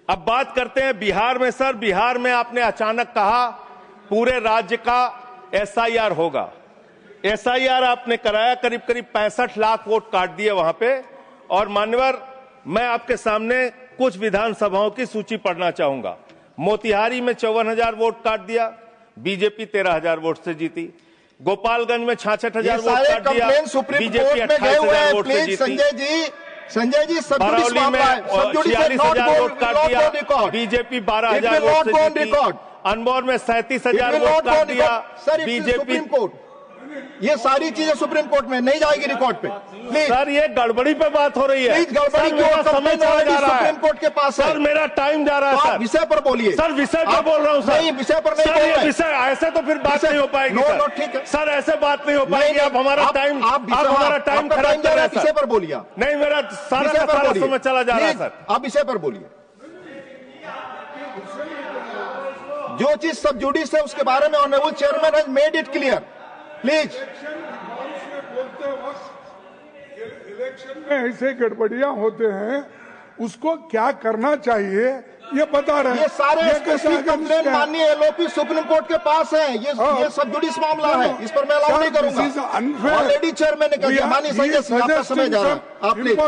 अब बात करते हैं बिहार में। सर, बिहार में आपने अचानक कहा पूरे राज्य का एसआईआर होगा। एसआईआर आपने कराया, करीब करीब 65 लाख वोट काट दिए वहां पे। और मान्यवर, मैं आपके सामने कुछ विधानसभाओं की सूची पढ़ना चाहूंगा। मोतिहारी में 54,000 वोट काट दिया, बीजेपी 13,000 वोट से जीती। गोपालगंज में 66,000 वोट काट दिया, बीजेपी 28,000 वोट से जीती। संजय जी, बरौली में 46,000 वोट काट दिया, बीजेपी 12,000 वोट से जीती। अनमोल में 37,000 वोट काट दिया, बीजेपी। ये सारी चीजें सुप्रीम कोर्ट में नहीं जाएगी रिकॉर्ड पे। प्लीज सर, ये गड़बड़ी पे बात हो रही है। प्लीज, गड़बड़ी क्यों? समय चला जा रहा है, सुप्रीम कोर्ट के पास है। सर, मेरा टाइम जा रहा है। सर, विषय पर बोलिए। सर, विषय पर बोल रहा हूँ सर। नहीं, विषय पर नहीं बोल रहे हैं। विषय ऐसे तो फिर बात नहीं हो पाएगी। नो, ठीक है सर, ऐसे बात नहीं हो पाएगी। आप हमारा टाइम खराब कर रहे हैं। विषय पर बोलिए। नहीं, मेरा सारा समय चला जा रहा है सर। आप विषय पर बोलिए। जो चीज सब जुडिस है उसके बारे में honourable chairman has made it clear. Please. Election में ऐसे गड़बड़ियां होते हैं, उसको क्या करना चाहिए ये बता रहे हैं। ये सारे कंप्लेन माननीय एलओपी सुप्रीम कोर्ट के पास है। ये सब जुडिस मामला है, इस पर मैं अलाउ नहीं करूंगा। ऑलरेडी चेयरमैन ने कह दिया। माननीय संजय, आपका समय जा रहा है। आप प्लीज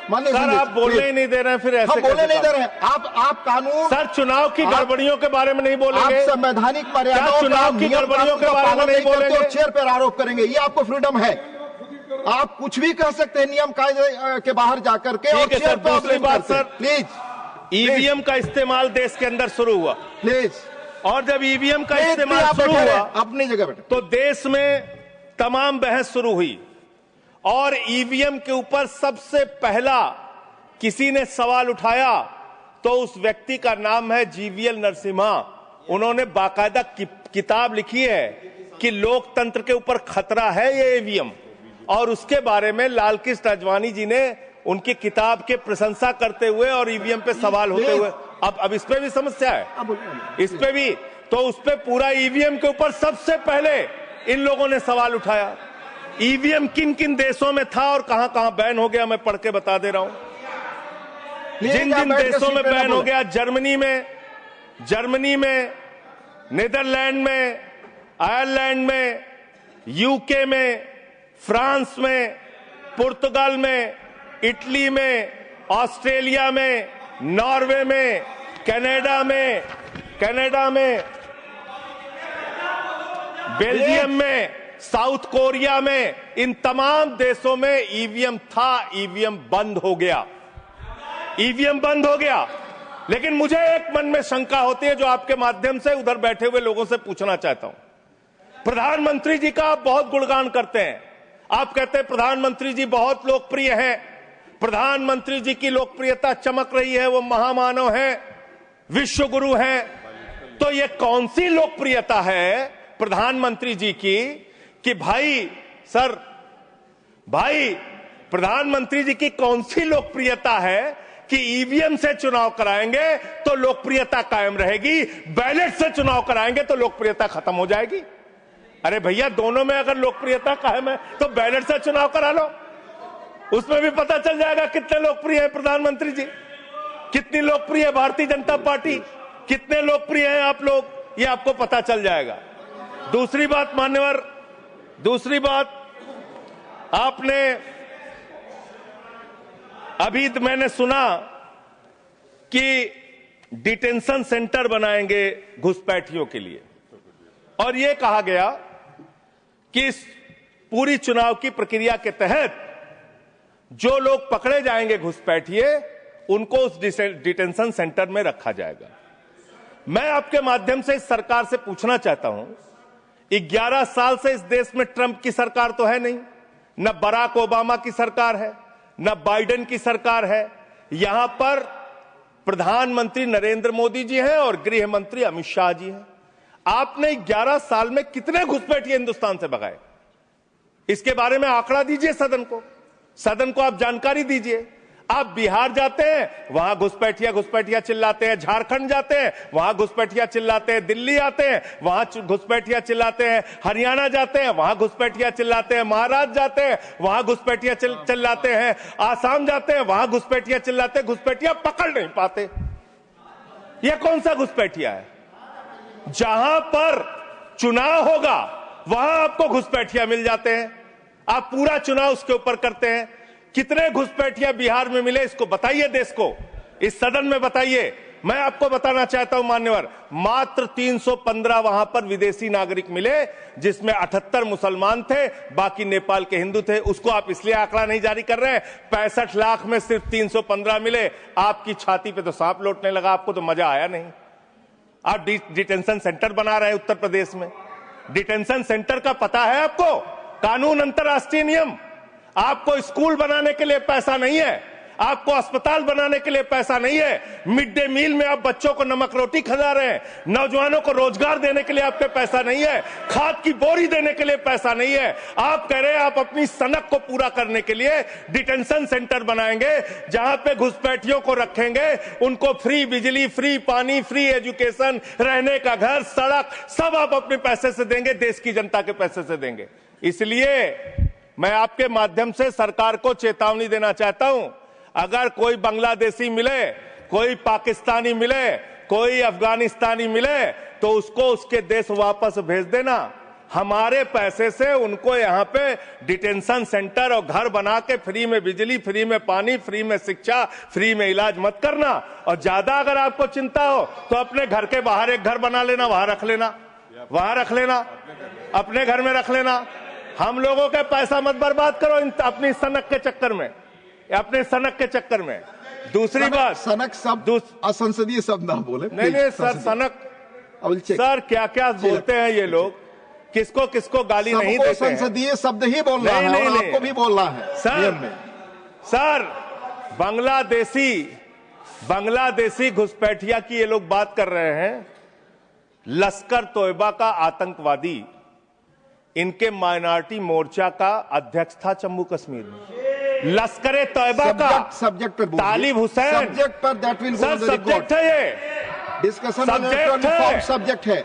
माननीय सर, आप बोलने ही नहीं दे रहे हैं। फिर ऐसे बोलने नहीं दे रहे हैं। आप कानून। सर, चुनाव की गड़बड़ियों के बारे में नहीं बोलेंगे। आप संवैधानिक मर्यादाओं, चुनाव की गड़बड़ियों के बारे में नहीं बोलेंगे। चेयर पर आरोप करेंगे, ये आपको फ्रीडम है। आप कुछ भी कह सकते हैं नियम कायदे के बाहर जाकर के। ठीक है सर। दूसरी बात सर, प्लीज, ईवीएम का इस्तेमाल देश के अंदर शुरू हुआ। प्लीज। और जब ईवीएम का इस्तेमाल शुरू हुआ, अपनी जगह बैठे, तो देश में तमाम बहस शुरू हुई। और ईवीएम के ऊपर सबसे पहला किसी ने सवाल उठाया तो उस व्यक्ति का नाम है जीवीएल नरसिम्हा। उन्होंने बाकायदा किताब लिखी है कि लोकतंत्र के ऊपर खतरा है ये ईवीएम। और उसके बारे में लाल कृष्ण आडवाणी जी ने उनकी किताब के प्रशंसा करते हुए और ईवीएम पे सवाल होते हुए, अब इस पे भी समस्या है, इस पे भी। तो उस पे पूरा ईवीएम के ऊपर सबसे पहले इन लोगों ने सवाल उठाया। ईवीएम किन किन देशों में था और कहां कहां बैन हो गया, मैं पढ़ के बता दे रहा हूं। जिन जिन देशों में बैन हो गया, जर्मनी में, नीदरलैंड में, आयरलैंड में, यूके में, फ्रांस में, पुर्तगाल में, इटली में, ऑस्ट्रेलिया में, नॉर्वे में, कनाडा में, बेल्जियम में, साउथ कोरिया में, इन तमाम देशों में ईवीएम था। ईवीएम बंद हो गया। लेकिन मुझे एक मन में शंका होती है जो आपके माध्यम से उधर बैठे हुए लोगों से पूछना चाहता हूं। प्रधानमंत्री जी का आप बहुत गुणगान करते हैं। आप कहते हैं प्रधानमंत्री जी बहुत लोकप्रिय हैं, प्रधानमंत्री जी की लोकप्रियता चमक रही है, वो महामानव हैं, विश्व गुरु हैं। तो ये कौन सी लोकप्रियता है प्रधानमंत्री जी की कि भाई प्रधानमंत्री जी की कौन सी लोकप्रियता है कि ईवीएम से चुनाव कराएंगे तो लोकप्रियता कायम रहेगी, बैलेट से चुनाव कराएंगे तो लोकप्रियता खत्म हो जाएगी? अरे भैया, दोनों में अगर लोकप्रियता कायम है तो बैलेट से चुनाव करा लो, उसमें भी पता चल जाएगा कितने लोकप्रिय है प्रधानमंत्री जी, कितनी लोकप्रिय है भारतीय जनता पार्टी, कितने लोकप्रिय हैं आप लोग, ये आपको पता चल जाएगा। दूसरी बात मान्यवर, आपने अभी मैंने सुना कि डिटेंशन सेंटर बनाएंगे घुसपैठियों के लिए, और यह कहा गया कि इस पूरी चुनाव की प्रक्रिया के तहत जो लोग पकड़े जाएंगे घुसपैठिए, उनको उस डिटेंशन सेंटर में रखा जाएगा। मैं आपके माध्यम से इस सरकार से पूछना चाहता हूं, 11 साल से इस देश में ट्रंप की सरकार तो है नहीं, न बराक ओबामा की सरकार है, न बाइडेन की सरकार है। यहां पर प्रधानमंत्री नरेंद्र मोदी जी हैं और गृह मंत्री अमित शाह जी हैं। आपने 11 साल में कितने घुसपैठिए हिंदुस्तान से भगाए, इसके बारे में आंकड़ा दीजिए सदन को आप जानकारी दीजिए। आप बिहार जाते हैं, वहां घुसपैठिया चिल्लाते हैं, झारखंड जाते हैं, वहां घुसपैठिया चिल्लाते हैं, दिल्ली आते हैं, वहां घुसपैठिया चिल्लाते हैं, हरियाणा जाते हैं, वहां घुसपैठिया चिल्लाते हैं, महाराष्ट्र जाते हैं, वहां घुसपैठिया चिल्लाते हैं, आसाम जाते हैं, वहां घुसपैठिया चिल्लाते हैं, घुसपैठिया पकड़ नहीं पाते। यह कौन सा घुसपैठिया है? जहां पर चुनाव होगा वहां आपको घुसपैठिया मिल जाते हैं, आप पूरा चुनाव उसके ऊपर करते हैं। कितने घुसपैठिया बिहार में मिले इसको बताइए, देश को, इस सदन में बताइए। मैं आपको बताना चाहता हूं मान्यवर, मात्र 315 वहां पर विदेशी नागरिक मिले, जिसमें 78 मुसलमान थे, बाकी नेपाल के हिंदू थे। उसको आप इसलिए आंकड़ा नहीं जारी कर रहे हैं। 65 लाख में सिर्फ 315 मिले, आपकी छाती पे तो सांप लौटने लगा, आपको तो मजा आया नहीं। आप डिटेंशन सेंटर बना रहे हैं उत्तर प्रदेश में। डिटेंशन सेंटर का पता है आपको? कानून, अंतर्राष्ट्रीय नियम। आपको स्कूल बनाने के लिए पैसा नहीं है, आपको अस्पताल बनाने के लिए पैसा नहीं है, मिड डे मील में आप बच्चों को नमक रोटी खिला रहे हैं, नौजवानों को रोजगार देने के लिए आपके पैसा नहीं है, खाद की बोरी देने के लिए पैसा नहीं है। आप कह रहे हैं आप अपनी सनक को पूरा करने के लिए डिटेंशन सेंटर बनाएंगे, जहां पे घुसपैठियों को रखेंगे, उनको फ्री बिजली, फ्री पानी, फ्री एजुकेशन, रहने का घर, सड़क, सब आप अपने पैसे से देंगे, देश की जनता के पैसे से देंगे। इसलिए मैं आपके माध्यम से सरकार को चेतावनी देना चाहता हूं, अगर कोई बांग्लादेशी मिले, कोई पाकिस्तानी मिले, कोई अफगानिस्तानी मिले, तो उसको उसके देश वापस भेज देना। हमारे पैसे से उनको यहाँ पे डिटेंशन सेंटर और घर बना के फ्री में बिजली, फ्री में पानी, फ्री में शिक्षा, फ्री में इलाज मत करना। और ज्यादा अगर आपको चिंता हो तो अपने घर के बाहर एक घर बना लेना, वहां रख लेना, वहां रख लेना, अपने घर में रख लेना। हम लोगों का पैसा मत बर्बाद करो अपनी सनक के चक्कर में, अपने सनक के चक्कर में। दूसरी बात, सनक शब्द असंसदीय शब्द ना बोले। नहीं सर, सनक सर क्या क्या बोलते हैं ये लोग, किसको किसको गाली नहीं देते हैं। संसदीय शब्द ही बोलना है, और आपको भी बोलना है सर। बांग्लादेशी घुसपैठिया की ये लोग बात कर रहे हैं। लश्कर तोयबा का आतंकवादी इनके माइनॉरिटी मोर्चा का अध्यक्ष था जम्मू कश्मीर में। लश्कर तोयबा का सब्जेक्ट पे तालिब हुसैन, सब्जेक्ट पर दैट विल सर सब्जेक्ट है, ये डिस्कशन सब्जेक्ट है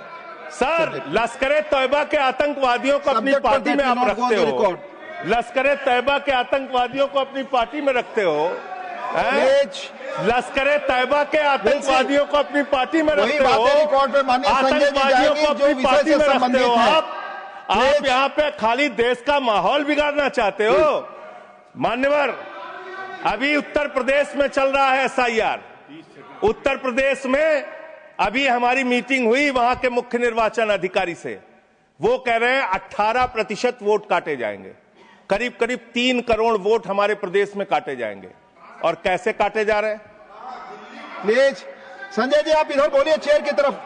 सर। लश्कर तोयबा के आतंकवादियों को अपनी पार्टी में आप रखते हो, लश्कर तोयबा के आतंकवादियों को अपनी पार्टी में रखते हो, लश्कर तोयबा के आतंकवादियों को अपनी पार्टी में रखते हो, आतंकवादियों को अपनी पार्टी में रखते हो। आप यहाँ पे खाली देश का माहौल बिगाड़ना चाहते हो। मान्यवर, अभी उत्तर प्रदेश में चल रहा है SIR। उत्तर प्रदेश में अभी हमारी मीटिंग हुई वहां के मुख्य निर्वाचन अधिकारी से, वो कह रहे हैं 18% वोट काटे जाएंगे, करीब करीब 3 करोड़ वोट हमारे प्रदेश में काटे जाएंगे। और कैसे काटे जा रहे हैं? प्लीज संजय जी आप इधर बोलिए, चेयर की तरफ।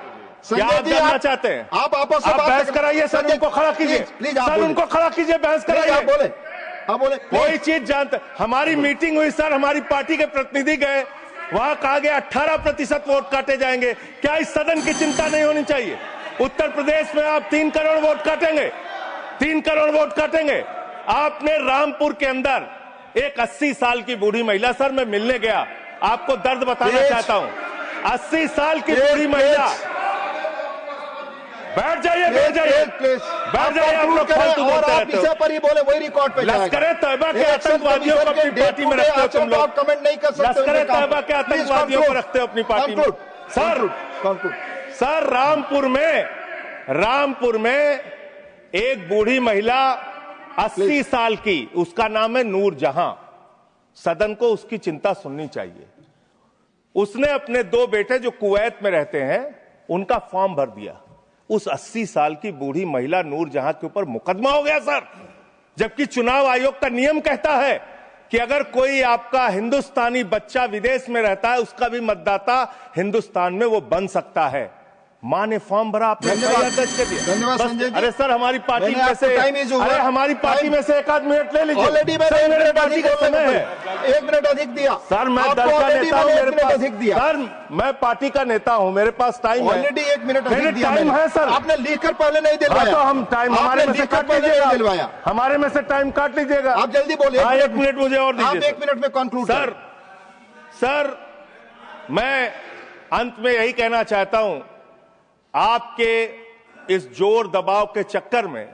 क्या आप जानना चाहते हैं? आप आपस में बहस कराइए सर, उनको खड़ा कीजिए, सर उनको खड़ा कीजिए, बहस कराइए। आप बोले कोई चीज जानते। हमारी मीटिंग हुई सर, हमारी पार्टी के प्रतिनिधि गए, वहां कहा गया 18% वोट काटे जाएंगे। क्या इस सदन की चिंता नहीं होनी चाहिए? उत्तर प्रदेश में आप 3 करोड़ वोट काटेंगे, 3 करोड़ वोट काटेंगे। आपने रामपुर के अंदर एक 80 साल की बूढ़ी महिला, सर मैं मिलने गया, आपको दर्द बताना चाहता हूं, 80 साल की बूढ़ी महिला, बैठ जाइए, बैठ जाइए, बैठ जाइए। आप लोग फालतू बोलते रहते हो। पर ही बोले वही रिकॉर्ड पे जाएगा। लश्कर तोयबा के आतंकवादियों को अपनी पार्टी में रखते हो तुम लोग, कमेंट नहीं कर सकते। लश्कर तोयबा के आतंकवादियों को रखते हो अपनी पार्टी में। सर रामपुर में एक बूढ़ी महिला 80 साल की, उसका नाम है नूर जहां। सदन को उसकी चिंता सुननी चाहिए। उसने अपने 2 बेटे जो कुवैत में रहते हैं उनका फॉर्म भर दिया। उस 80 साल की बूढ़ी महिला नूर जहां के ऊपर मुकदमा हो गया सर, जबकि चुनाव आयोग का नियम कहता है कि अगर कोई आपका हिंदुस्तानी बच्चा विदेश में रहता है, उसका भी मतदाता हिंदुस्तान में वो बन सकता है। मां ने फॉर्म भरा, आपने धन्यवाद संजय जी। अरे सर हमारी पार्टी में से, अरे हमारी पार्टी में से 1 मिनट ले लीजिए। ऑलरेडी मेरे पार्टी का समय है, 1 मिनट अधिक दिया सर। मैं दल का नेता हूं, मेरे पास अधिक दिया सर, मैं पार्टी का नेता हूं, मेरे पास टाइम है। ऑलरेडी 1 मिनट अधिक दिया टाइम है सर। आपने लिखकर पहले नहीं दिलवाया, तो हम टाइम हमारे में से काट लीजिएगा, हमारे में से टाइम काट लीजिएगा। आप जल्दी बोलिए, 1 मिनट मुझे और दीजिए। आप 1 मिनट में कंक्लूड सर मैं अंत में यही कहना चाहता हूं, आपके इस जोर दबाव के चक्कर में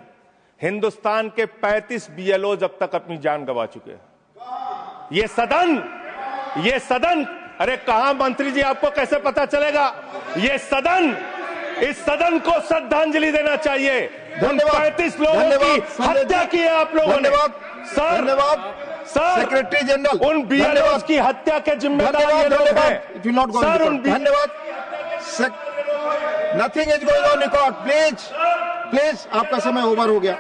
हिंदुस्तान के 35 BLOs अब तक अपनी जान गंवा चुके हैं। ये सदन अरे कहां मंत्री जी, आपको कैसे पता चलेगा? ये सदन, इस सदन को श्रद्धांजलि देना चाहिए। 35 लोगों की हत्या की है आप लोगों ने। सर, धन्यवाद सर, सेक्रेटरी जनरल, उन बीएलओ की हत्या के जिम्मेदार ये लोग हैं। सर, धन्यवाद। Nothing is going on record, please, आपका समय ओवर हो गया।